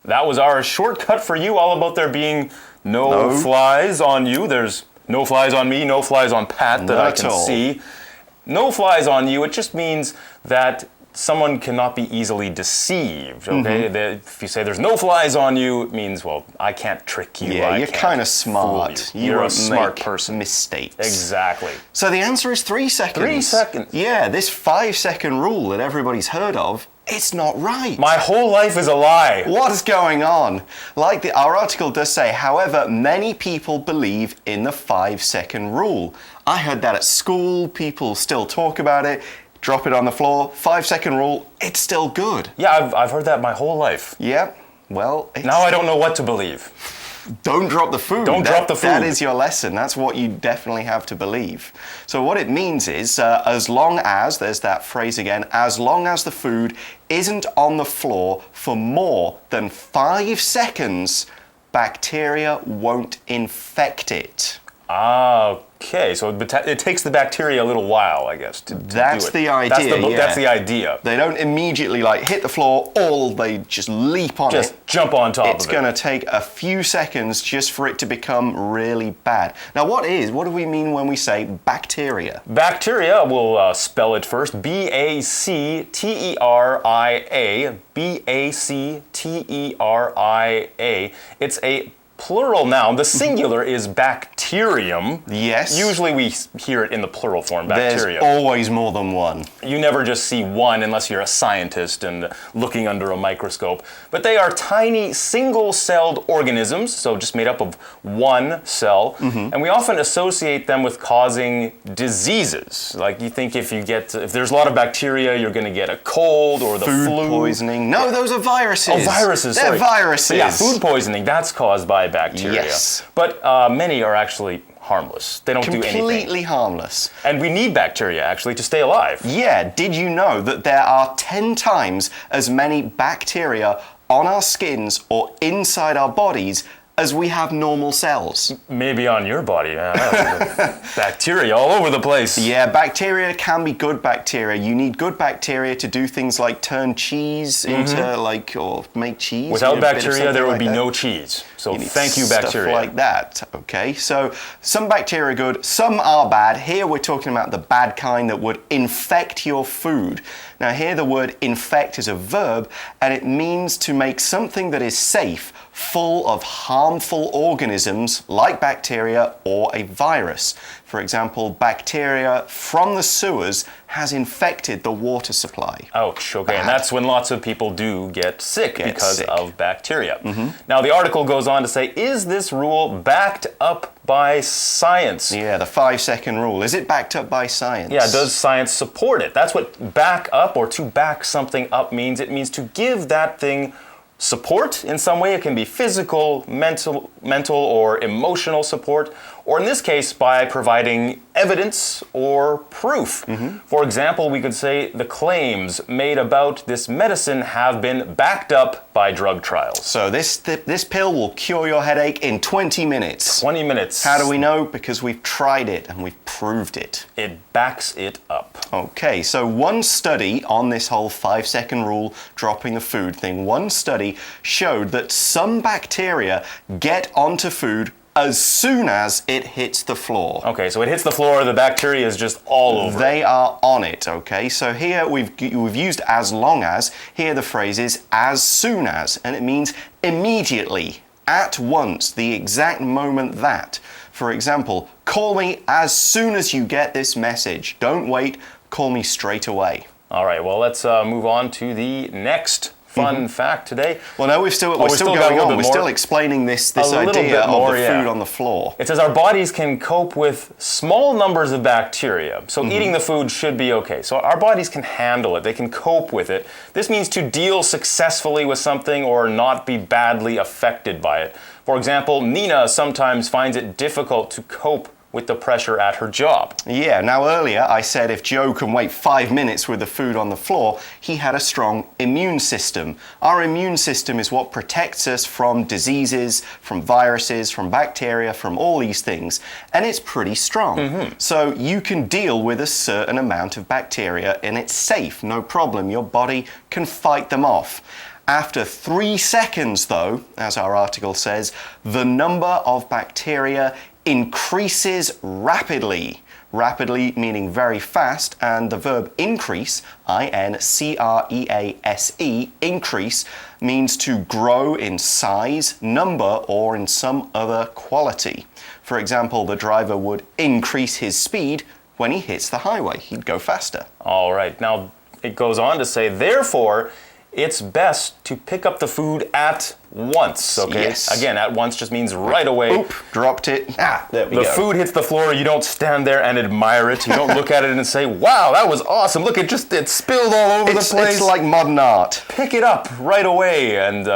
That was our shortcut for you, all about there being no flies on you. There's no flies on me, no flies on Pat that I can see. No flies on you, it just means that someone cannot be easily deceived, okay? If you say there's no flies on you, it means, well, I can't trick you. Yeah, you're kind of smart. You're a smart person. Mistakes. Exactly. So the answer is 3 seconds. 3 seconds. Yeah, this 5-second rule that everybody's heard of, it's not right. My whole life is a lie. What is going on? Like our article does say, however, many people believe in the 5-second rule. I heard that at school, people still talk about it. Drop it on the floor, 5-second rule, it's still good. Yeah, I've heard that my whole life. Yeah, well... Now I don't know what to believe. Don't drop the food. Don't drop the food. That is your lesson. That's what you definitely have to believe. So what it means is, as long as, there's that phrase again, as long as the food isn't on the floor for more than 5 seconds, bacteria won't infect it. Okay, so it takes the bacteria a little while, I guess, to That's do it. The idea, That's the idea. They don't immediately hit the floor, or they just leap on it. Just jump on top of it. It's going to take a few seconds just for it to become really bad. Now, what do we mean when we say bacteria? Bacteria, we'll spell it first, B-A-C-T-E-R-I-A, B-A-C-T-E-R-I-A. It's a plural noun. The singular is bacterium. Yes. Usually we hear it in the plural form, bacteria. There's always more than one. You never just see one unless you're a scientist and looking under a microscope. But they are tiny single-celled organisms, so just made up of one cell. And we often associate them with causing diseases. Like you think if there's a lot of bacteria, you're going to get a cold or the flu. Food poisoning. No, those are viruses. Oh, viruses. They're sorry. viruses. But yeah, food poisoning, that's caused by bacteria. Yes. But many are actually harmless. They don't do anything. Completely harmless. And we need bacteria, actually, to stay alive. Yeah, did you know that there are 10 times as many bacteria on our skins or inside our bodies as we have normal cells? Maybe on your body. Bacteria all over the place. Yeah, bacteria can be good bacteria. You need good bacteria to do things like turn cheese into or make cheese. Without bacteria, there would be no cheese. So thank you, bacteria. Stuff like that. Okay, so some bacteria are good, some are bad. Here we're talking about the bad kind that would infect your food. Now here the word infect is a verb, and it means to make something that is safe full of harmful organisms like bacteria or a virus. For example, bacteria from the sewers has infected the water supply. Ouch, okay, and that's when lots of people do get sick because of bacteria. Now the article goes on to say, is this rule backed up by science? Yeah, the 5-second rule. Is it backed up by science? Yeah, does science support it? That's what back up or to back something up means. It means to give that thing support in some way. It can be physical, mental or emotional support, or in this case by providing evidence or proof. For example, we could say the claims made about this medicine have been backed up by drug trials. So this pill will cure your headache in 20 minutes. 20 minutes. How do we know? Because we've tried it and we've proved it. It backs it up. Okay, so one study on this whole 5-second rule, dropping the food thing, one study showed that some bacteria get onto food as soon as it hits the floor. Okay, so it hits the floor, the bacteria is just all over They are on it, okay? So here we've used as long as. Here the phrase is as soon as, and it means immediately, at once, the exact moment that. For example, call me as soon as you get this message. Don't wait, call me straight away. All right, well, let's move on to the next fun fact today. Well, no, we're still going on. We're still explaining this idea of the food on the floor. It says our bodies can cope with small numbers of bacteria. So eating the food should be okay. So our bodies can handle it. They can cope with it. This means to deal successfully with something or not be badly affected by it. For example, Nina sometimes finds it difficult to cope with the pressure at her job. Yeah, now earlier I said if Joe can wait 5 minutes with the food on the floor, he had a strong immune system. Our immune system is what protects us from diseases, from viruses, from bacteria, from all these things, and it's pretty strong. So you can deal with a certain amount of bacteria and it's safe, no problem. Your body can fight them off. After 3 seconds, though, as our article says, the number of bacteria increases rapidly. Rapidly meaning very fast, and the verb increase, I-N-C-R-E-A-S-E, increase, means to grow in size, number, or in some other quality. For example, the driver would increase his speed when he hits the highway. He'd go faster. All right. Now, it goes on to say, therefore, it's best to pick up the food at once, okay? Yes. Again, at once just means right away. Oop, dropped it. There we go. The food hits the floor, you don't stand there and admire it. You don't look at it and say, wow, that was awesome. Look, it spilled all over the place. It's like modern art. Pick it up right away, and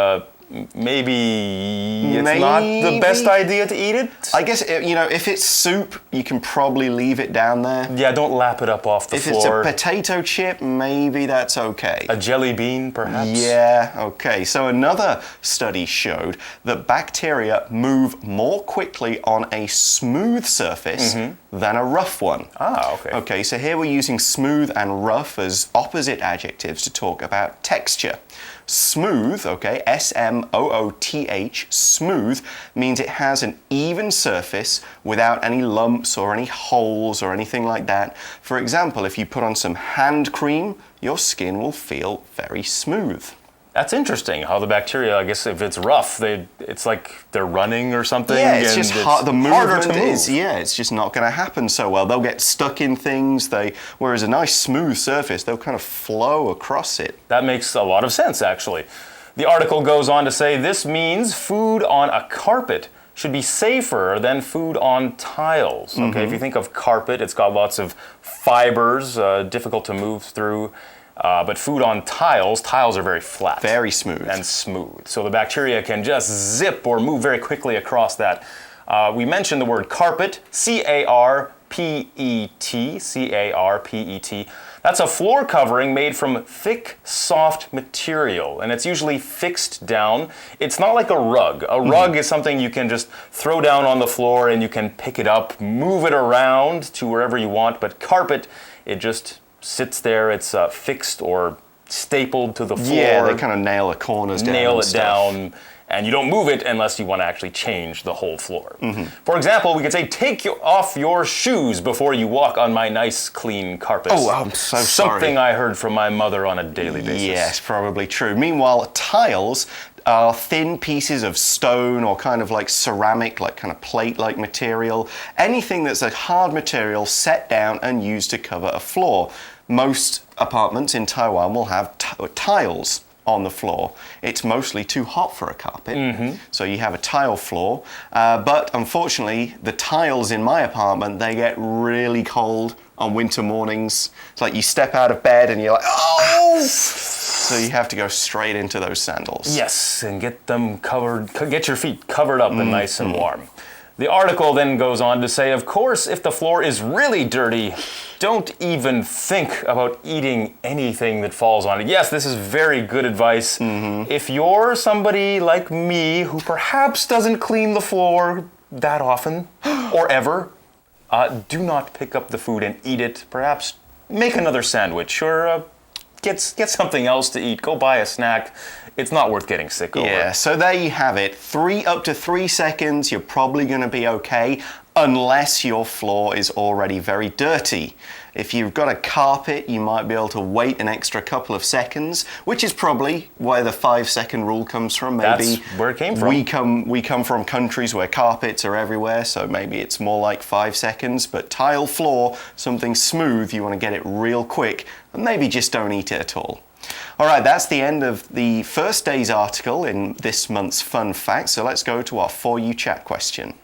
maybe it's not the best idea to eat it. I guess, if it's soup, you can probably leave it down there. Yeah, don't lap it up off the floor. If it's a potato chip, maybe that's okay. A jelly bean, perhaps? Yeah, okay. So another study showed that bacteria move more quickly on a smooth surface than a rough one. Ah, okay. Okay, so here we're using smooth and rough as opposite adjectives to talk about texture. Smooth, okay, S-M-O-O-T-H, smooth, means it has an even surface without any lumps or any holes or anything like that. For example, if you put on some hand cream, your skin will feel very smooth. That's interesting, how the bacteria, I guess if it's rough, it's like they're running or something. Yeah, it's just hard. The movement to move. it's just not going to happen so well. They'll get stuck in things, whereas a nice smooth surface, they'll kind of flow across it. That makes a lot of sense, actually. The article goes on to say, this means food on a carpet should be safer than food on tiles. Okay, if you think of carpet, it's got lots of fibers, difficult to move through. But food on tiles are very flat. Very smooth. And smooth. So the bacteria can just zip or move very quickly across that. We mentioned the word carpet, C-A-R-P-E-T, C-A-R-P-E-T. That's a floor covering made from thick, soft material, and it's usually fixed down. It's not like a rug. A rug is something you can just throw down on the floor and you can pick it up, move it around to wherever you want, but carpet, it just sits there. It's fixed or stapled to the floor. Yeah, they kind of nail the corners down. Nail it down, and you don't move it unless you want to actually change the whole floor. For example, we could say, take off your shoes before you walk on my nice, clean carpet. Oh, I'm so sorry. Something I heard from my mother on a daily basis. Yes, probably true. Meanwhile, tiles are thin pieces of stone or kind of like ceramic, like kind of plate-like material. Anything that's a hard material set down and used to cover a floor. Most apartments in Taiwan will have tiles on the floor. It's mostly too hot for a carpet, so you have a tile floor. But unfortunately, the tiles in my apartment, they get really cold on winter mornings. It's like you step out of bed and you're like, oh! So you have to go straight into those sandals. Yes, and get them covered, get your feet covered up and nice and warm. The article then goes on to say, of course, if the floor is really dirty, don't even think about eating anything that falls on it. Yes, this is very good advice. If you're somebody like me who perhaps doesn't clean the floor that often or ever, do not pick up the food and eat it. Perhaps make another sandwich or get something else to eat. Go buy a snack. It's not worth getting sick over. Yeah, so there you have it. Up to 3 seconds, you're probably going to be okay, unless your floor is already very dirty. If you've got a carpet, you might be able to wait an extra couple of seconds, which is probably where the 5-second rule comes from. Maybe that's where it came from. We come from countries where carpets are everywhere, so maybe it's more like 5 seconds. But tile floor, something smooth, you want to get it real quick, and maybe just don't eat it at all. All right, that's the end of the first day's article in this month's Fun Fact. So let's go to our For You Chat question.